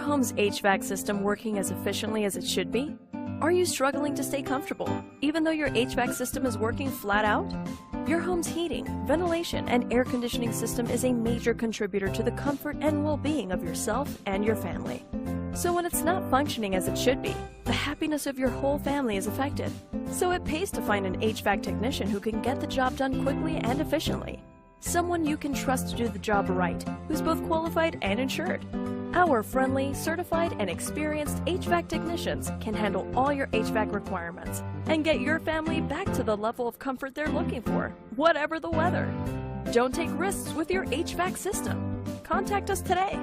home's HVAC system working as efficiently as it should be? Are you struggling to stay comfortable, even though your HVAC system is working flat out? Your home's heating, ventilation, and air conditioning system is a major contributor to the comfort and well-being of yourself and your family. So when it's not functioning as it should be, the happiness of your whole family is affected. So it pays to find an HVAC technician who can get the job done quickly and efficiently. Someone you can trust to do the job right, who's both qualified and insured. Our friendly, certified, and experienced HVAC technicians can handle all your HVAC requirements and get your family back to the level of comfort they're looking for, whatever the weather. Don't take risks with your HVAC system. Contact us today.